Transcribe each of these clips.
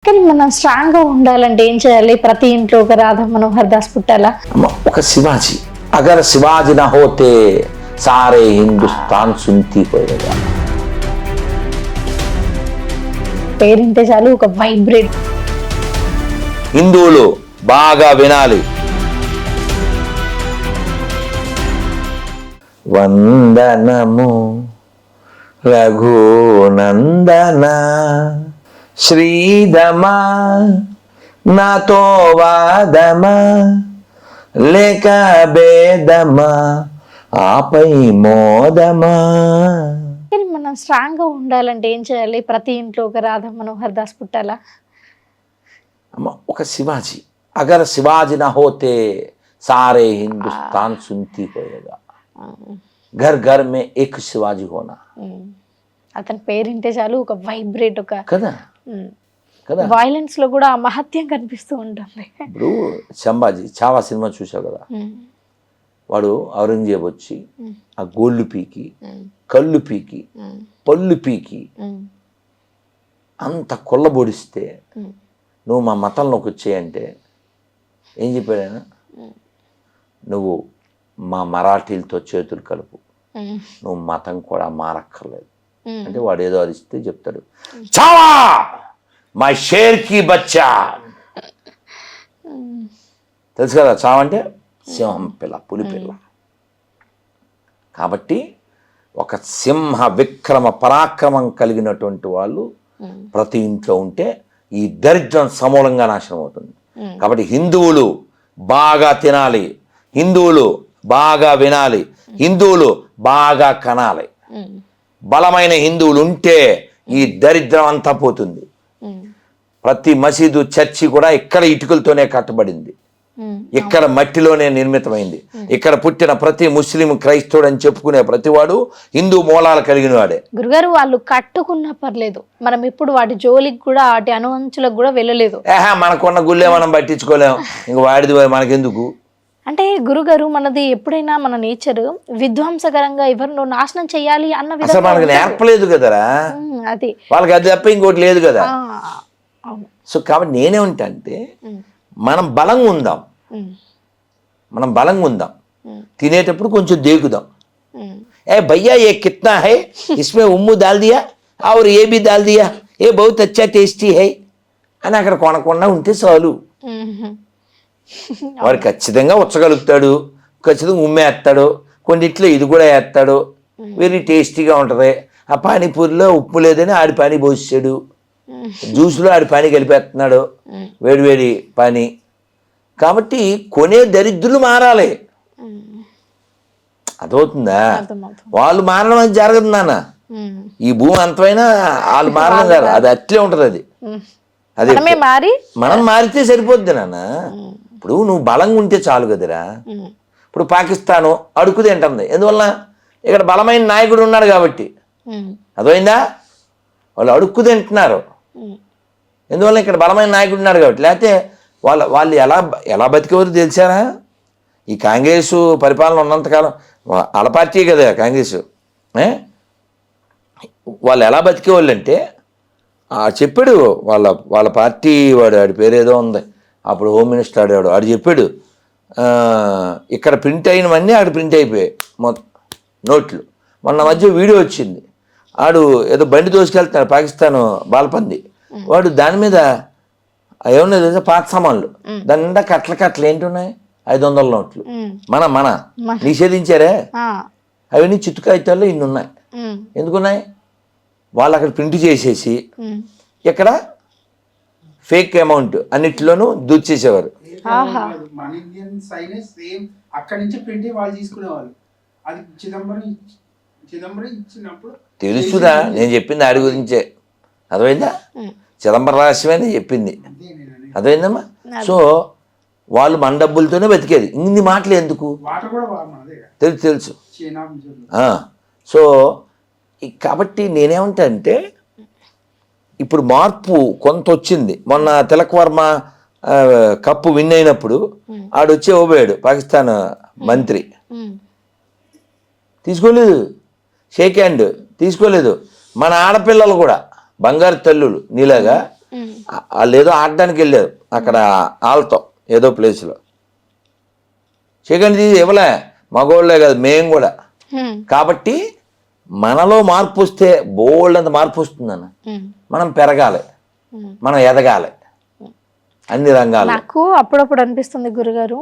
కానీ మనం స్ట్రాంగ్ గా ఉండాలంటే ఏం చేయాలి? ప్రతి ఇంట్లో ఒక రాధా మనోహర్ దాస్ పుట్టాలా? ఒక శివాజీ. అగర్ శివాజీ నా హోతే సారే హిందుస్థాన్ సుంతి పోయేగా. పేరింటే చాలు ఒక వైబ్రేట్. హిందువులు బాగా వినాలి. వందనము రఘునందన శ్రీదమా నాతో వాదమా లేక భేదమా ఆపై మోదమా. కానీ మనం స్ట్రాంగ్ గా ఉండాలంటే ఏం చేయాలి? ప్రతి ఇంట్లో ఒక రాధా మనోహర్ దాస్ పుట్టాలా? ఒక శివాజీ. అగర్ శివాజీ నా హోతే సారే హిందుస్థాన్ సుంతి పోయేగా. घर घर में एक శివాజీ హోనా. అతని పేరింటే చాలు ఒక వైబ్రేట్, ఒక కదా కదా. వైలెన్స్ లో కూడా మహత్యం కనిపిస్తూ ఉంటుంది. ఇప్పుడు సంభాజీ చావా సినిమా చూసావు కదా. వాడు ఔరంగజేబు వచ్చి ఆ గోళ్ళు పీకి కళ్ళు పీకి పళ్ళు పీకి అంత కొల్లబొడిస్తే నువ్వు మా మతంలోకి వచ్చేయంటే ఏం చెప్పాడు ఆయన? నువ్వు మా మరాఠీలతో చేతులు కలుపు, నువ్వు మతం కూడా మారక్కర్లేదు అంటే వాడు ఏదో అరిస్తే చెప్తాడు, చావా మా షేర్ కి బచ్చా. తెలుసు కదా చావంటే సింహం పిల్ల, పులి పిల్ల. కాబట్టి ఒక సింహ విక్రమ పరాక్రమం కలిగినటువంటి వాళ్ళు ప్రతి ఇంట్లో ఉంటే ఈ దరిద్రం సమూలంగా నాశనం అవుతుంది. కాబట్టి హిందువులు బాగా తినాలి, హిందువులు బాగా వినాలి, హిందువులు బాగా కనాలి. బలమైన హిందువులు ఉంటే ఈ దరిద్రం అంతా పోతుంది. ప్రతి మసీదు చర్చి కూడా ఇక్కడ ఇటుకలతోనే కట్టబడింది, ఇక్కడ మట్టిలోనే నిర్మితమైంది. ఇక్కడ పుట్టిన ప్రతి ముస్లిం క్రైస్తవుడు అని చెప్పుకునే ప్రతివాడు హిందూ మూలాలు కలిగిన వాడే. గురుగారు వాళ్ళు కట్టుకున్నా పర్లేదు, మనం ఇప్పుడు వాటి జోలికి కూడా వాటి అనువంచులకు కూడా వెళ్ళలేదు. మనకున్న గుళ్ళే మనం పట్టించుకోలేము, ఇంక వాడిది మనకెందుకు. అంటే గురుగారు మనది ఎప్పుడైనా మన నేచర్ విధ్వంసకరంగా ఎవరినో నాశనం చేయాలి అన్న విధంగా మనకు నేర్పలేదు కదరా. అది వాళ్ళకి అది తప్ప ఇంకోటి లేదు కదా. సో కాబట్టి నేనే ఉంటా అంటే మనం బలంగా ఉందాం, మనం బలంగా ఉందాం. తినేటప్పుడు కొంచెం దేకుదాం. ఏ భయ్యా ఏ కిత్నా హై, ఇస్మే ఉమ్ము దాల్ దియా और ये भी डाल दिया, ये बहुत अच्छा टेस्टी है అని అక్కడ కొనకుండా ఉంటే చాలు. వాడు ఖచ్చితంగా ఉచ్చగలుగుతాడు, ఖచ్చితంగా ఉమ్మేస్తాడు, కొన్నిట్లో ఇది కూడా వేస్తాడు, వెరీ టేస్టీగా ఉంటుంది. ఆ పానీపూరిలో ఉప్పు లేదని ఆడి పానీ పోసాడు, జ్యూస్లో ఆడి పానీ కలిపేస్తున్నాడు, వేడివేడి పానీ. కాబట్టి కొనే దరిద్రులు మారాలి, అదవుతుందా? వాళ్ళు మారడం అది జరగదు నాన్న. ఈ భూమి అంతమైనా వాళ్ళు మారడం కాదు, అది అట్లే ఉంటుంది. అది మనం మారితే సరిపోద్ది నాన్న. ఇప్పుడు నువ్వు బలంగా ఉంటే చాలు కదరా. ఇప్పుడు పాకిస్తాను అడుగు తింటుంది, ఎందువల్ల? ఇక్కడ బలమైన నాయకుడు ఉన్నాడు కాబట్టి. అదైందా? వాళ్ళు అడుక్కు తింటున్నారు, ఎందువల్ల? ఇక్కడ బలమైన నాయకుడు ఉన్నాడు కాబట్టి. లేకపోతే వాళ్ళు ఎలా బతికేవారు తెలిసారా? ఈ కాంగ్రెస్ పరిపాలన ఉన్నంతకాలం వాళ్ళ పార్టీ కదా కాంగ్రెస్. వాళ్ళు ఎలా బతికేవాళ్ళు అంటే చెప్పాడు వాళ్ళ పార్టీ వాడి పేరు ఏదో ఉంది, అప్పుడు హోమ్ మినిస్టర్ ఆడు చెప్పాడు, ఇక్కడ ప్రింట్ అయినవన్నీ ఆడు ప్రింట్ అయిపోయాయి మొత్తం నోట్లు. మొన్న మధ్య వీడియో వచ్చింది, ఆడు ఏదో బండి దోసుకెళ్తున్నాడు పాకిస్తాన్ బాలపంది, వాడు దాని మీద ఏమన్నా తెలుసా పాత సామాన్లు, దాని నిండా కట్టలు ఏంటి ఉన్నాయి, 500 నోట్లు. మన నిషేధించారే అవన్నీ చిత్తుకాయితాల్లో ఇన్ని ఉన్నాయి. ఎందుకున్నాయి? వాళ్ళు అక్కడ ప్రింట్ చేసేసి ఇక్కడ ఫేక్ అమౌంట్ అన్నిటిలోనూ దూర్చేసేవారు. తెలుసుదా నేను చెప్పింది ఆడి గురించే, అర్థమైందా? చిదంబరం రహస్యమే నేను చెప్పింది, అర్థమైందమ్మా? సో వాళ్ళు మన డబ్బులతోనే బతికేది. ఇన్ని మాటలు ఎందుకు? తెలుసు. సో కాబట్టి నేనేమంటా అంటే ఇప్పుడు మార్పు కొంత వచ్చింది. మొన్న తిలక్ వర్మ కప్పు విన్ అయినప్పుడు ఆడొచ్చి ఇవ్వబోయాడు పాకిస్తాన్ మంత్రి, తీసుకోలేదు, షేక్ హ్యాండ్ తీసుకోలేదు. మన ఆడపిల్లలు కూడా బంగారు తల్లులు నీలాగా వాళ్ళు ఏదో ఆడడానికి వెళ్ళారు అక్కడ వాళ్ళతో ఏదో ప్లేస్లో, సెకండ్ ఇవ్వలే, మగోళ్ళే కాదు మేము కూడా. కాబట్టి మనలో మార్పు వస్తే బోల్డ్ అంత మార్పు వస్తుందన్న. మనం పెరగాలి, మనం ఎదగాలి అన్ని రంగాలు. నాకు అప్పుడప్పుడు అనిపిస్తుంది గురుగారు,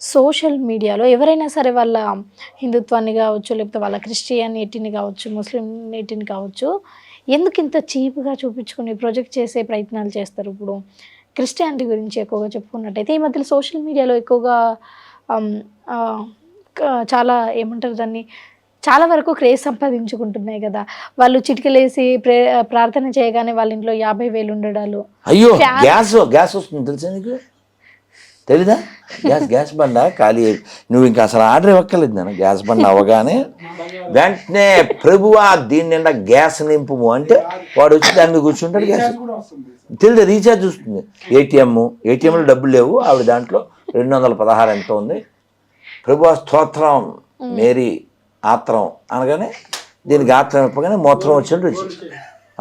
సోషల్ మీడియాలో ఎవరైనా సరే వాళ్ళ హిందుత్వాన్ని కావచ్చు, లేకపోతే వాళ్ళ క్రిస్టియానిటీని కావచ్చు, ముస్లింనిటీని కావచ్చు, ఎందుకు ఇంత చీప్గా చూపించుకుని ప్రొజెక్ట్ చేసే ప్రయత్నాలు చేస్తారు? ఇప్పుడు క్రిస్టియానిటీ గురించి ఎక్కువగా చెప్పుకున్నట్టయితే ఈ మధ్యలో సోషల్ మీడియాలో ఎక్కువగా చాలా ఏమంటారు దాన్ని, చాలా వరకు క్రేజ్ సంపాదించుకుంటున్నాయి కదా. వాళ్ళు చిటికలేసి ప్రార్థన చేయగానే వాళ్ళ ఇంట్లో 50,000 ఉండడాలు. అయ్యో గ్యాస్ వస్తుంది తెలుసా నీకు? తెలీదా? గ్యాస్ బండ ఖాళీ, నువ్వు ఇంకా అసలు ఆర్డర్ ఇవ్వక్కర్లేదు నాన్న. గ్యాస్ బండ అవ్వగానే వెంటనే ప్రభువా దీని నిండా గ్యాస్ నింపు అంటే వాడు వచ్చి దాని మీద కూర్చుంటాడు. గ్యాస్ తెలియదు, రీఛార్జ్ వస్తుంది. ఏటీఎంలో డబ్బులు లేవు, ఆవిడ దాంట్లో 216 ఎంత ఉంది. ప్రభువా స్తోత్రం మేరీ ఆత్రం అనగానే దీనికి ఆత్రం ఇప్పగానే మొత్తం వచ్చినట్టు వచ్చి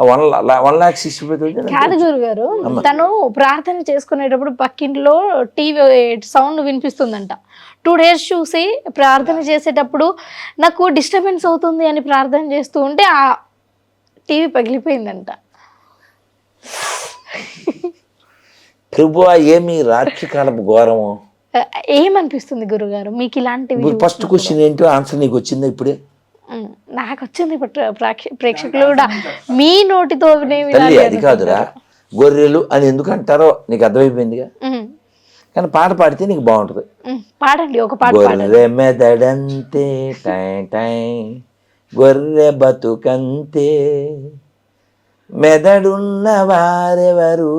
1,60,000. కాదు గురుగారు, తను ప్రార్థన చేసుకునేటప్పుడు పక్కింట్లో టీవీ సౌండ్ వినిపిస్తుందంట. 2 days చూసి ప్రార్థన చేసేటప్పుడు నాకు డిస్టర్బెన్స్ అవుతుంది అని ప్రార్థన చేస్తూ ఉంటే ఆ టీవీ పగిలిపోయిందంట. ప్రభువా ఏమి రాత్రికాలపు ఘోరము. ఏమనిపిస్తుంది గురుగారు మీకు ఇలాంటివి? ఫస్ట్ క్వశ్చన్ ఏంటో ఆన్సర్ నీకు వచ్చిందా ఇప్పుడే? నాకు వచ్చింది. ప్రేక్షకులు కూడా మీ నోటితో తల్లి అది కాదురా, గొర్రెలు అని ఎందుకు అంటారో నీకు అర్థమైపోయిందిగా. కానీ పాట పాడితే నీకు బాగుంటుంది. పాడండి ఒక పాట. గొర్రె మెదడంతే టై టై, గొర్రె బతుకంతే, మెదడున్న వారెవరు,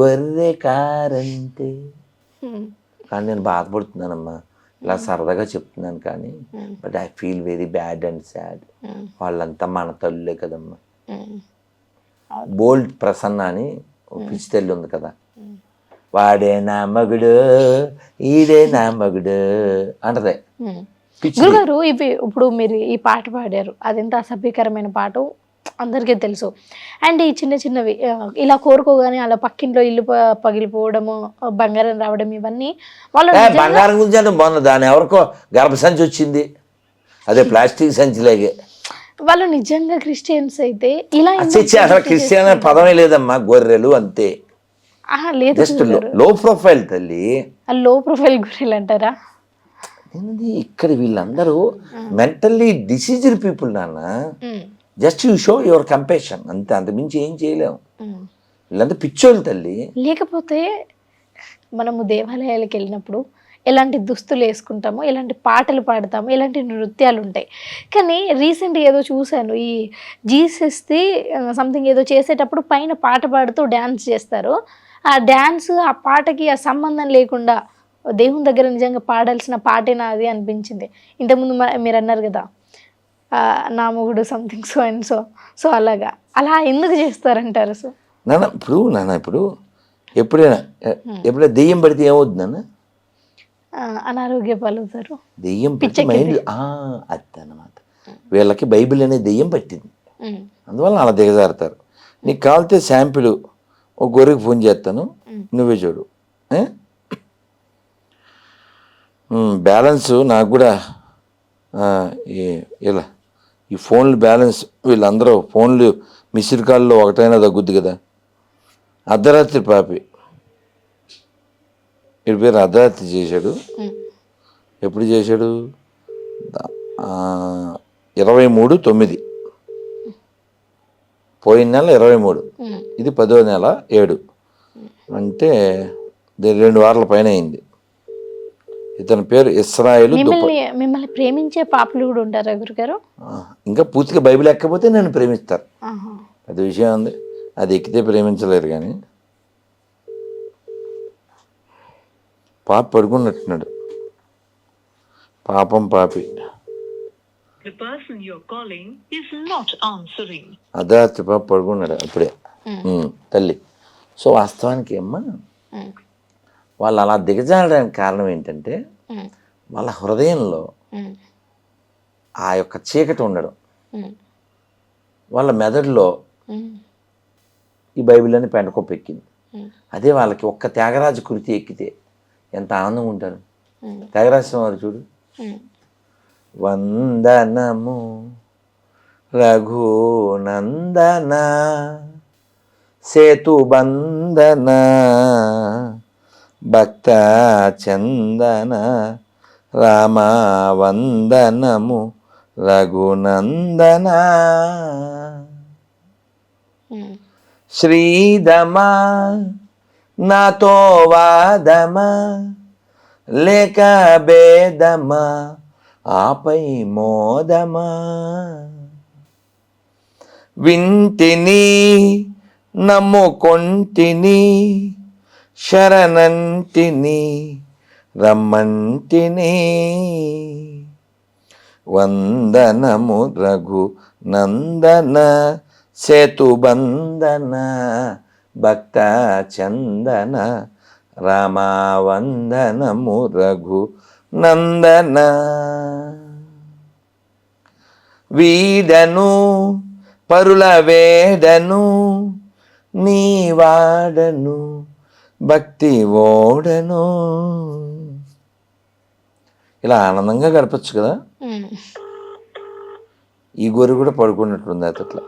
గొర్రె కారంతే. కానీ నేను బాధపడుతున్నానమ్మా, ఇలా సరదాగా చెప్తున్నాను కానీ but I feel very bad and sad. వాళ్ళంతా మన తల్లులే కదమ్మా. బోల్డ్ ప్రసన్న అని పిచ్చి తల్లి ఉంది కదా, వాడే నా మగుడు ఈడే నా మగుడు అంటదే. గురుగారు ఇప్పుడు మీరు ఈ పాట పాడారు, అదెంత అసభ్యకరమైన పాట అందరికీ తెలుసు. అండ్ ఈ చిన్న చిన్నవి ఇలా కోరుకోగానే అలా పక్కింట్లో ఇల్లు పగిలిపోవడము, బంగారం రావడం, ఇవన్నీ వాళ్ళు బంగారం గురించి అంటే బాగుంది. దాని ఎవరికో గర్భసంచి వచ్చింది, అదే ప్లాస్టిక్ సంచిలాగే. వాళ్ళు నిజంగా క్రిస్టియన్స్ అయితే ఇలా అసలు క్రిస్టియన్ అనే పదమే లేదమ్మా, గొర్రెలు అంతే. లేదు, లో ప్రొఫైల్ తల్లి. లో ప్రొఫైల్ గొర్రెలు అంటారా? ఇక్కడ వీళ్ళందరూ మెంటల్లీ డిసీజ్డ్ పీపుల్ నాన్న. Just you show your compassion అంతే, అంతమించి ఏం చేయలేము. వీళ్ళంతా పిచ్చోళ్ళు తల్లి. లేకపోతే మనము దేవాలయాలకు వెళ్ళినప్పుడు ఎలాంటి దుస్తులు వేసుకుంటాము, ఎలాంటి పాటలు పాడతాము, ఎలాంటి నృత్యాలు ఉంటాయి. కానీ రీసెంట్గా ఏదో చూశాను, ఈ జీసస్ది సంథింగ్ ఏదో చేసేటప్పుడు పైన పాట పాడుతూ డ్యాన్స్ చేస్తారు. ఆ డ్యాన్స్ ఆ పాటకి ఆ సంబంధం లేకుండా దేవుని దగ్గర నిజంగా పాడాల్సిన పాటేనా అది అనిపించింది. ఇంతకుముందు మీరు అన్నారు కదా నా మొగుడు సంథింగ్ సో అండ్ సో అలాగా, అలా ఎందుకు చేస్తారంటారు? సో ఇప్పుడు ఎప్పుడైనా దెయ్యం పడితే ఏమవుతుంది నాన్న? అనారోగ్య పాలవుతారు. దెయ్యం పట్టి మైండ్ అది అన్నమాట. వీళ్ళకి బైబిల్ అనే దెయ్యం పట్టింది, అందువల్ల అలా దిగజారుతారు. నీకు కావాలితే శాంపిల్ ఒక గొర్రెకి ఫోన్ చేస్తాను, నువ్వే చూడు. బ్యాలెన్స్ నాకు కూడా ఇలా ఈ ఫోన్లు బ్యాలెన్స్, వీళ్ళందరూ ఫోన్లు మిస్డ్ కాల్లో ఒకటైనా తగ్గుద్ది కదా. అర్ధరాత్రి పాపి, వీడి పేరు అర్ధరాత్రి చేశాడు. ఎప్పుడు చేశాడు? 23/9 పోయిన నెల 23, ఇది 10వ నెల 7 అంటే 2 వారాల పైన అయింది. ఇతని పేరు ఇస్రాయేల్. మిమ్మల్ని ప్రేమించే పాపలు కూడా ఉంటారా గురుగారు? ఇంకా పూర్తిగా బైబిల్ ఎక్కకపోతే నేను ప్రేమిస్తారు, అది విషయం ఉంది. అది ఎక్కితే ప్రేమించలేరు. కానీ పాప పడుకున్నట్టున్నాడు, పాపం పాపి. అర్ధరాత్రి పాప పడుకున్నాడు అప్పుడే తల్లి. సో వాస్తవానికి అమ్మా వాళ్ళు అలా దిగజారడానికి కారణం ఏంటంటే వాళ్ళ హృదయంలో ఆ యొక్క చీకటి ఉండడం, వాళ్ళ మెదడులో ఈ బైబిల్లోని పెండకొప్ప ఎక్కింది. ఉమ్, అదే వాళ్ళకి ఒక్క త్యాగరాజు కృతి ఎక్కితే ఎంత ఆనందంగా ఉంటారు. ఉమ్, త్యాగరాజ వారు చూడు, ఉమ్, వందనము రఘునందన సేతుబంధన భక్త చందన రామ వందనము రఘునందన ఉమ్, శ్రీదమా నాతో వాదమా లేక భేదమా ఆపై మోదమా వింటిని నమ్ముకొంటిని శరణంటిని రమ్మంటిని వందనము రఘు నందన సేతుబంధన భక్త చందన రామ వందనము రఘు నందన వీడను పరుల వేడను నీ వాడను భక్తి ఓడను. ఇలా ఆనందంగా గడపచ్చు కదా. ఉమ్. ఈ గొర్రె కూడా పడుకున్నట్టుంది అట్లా.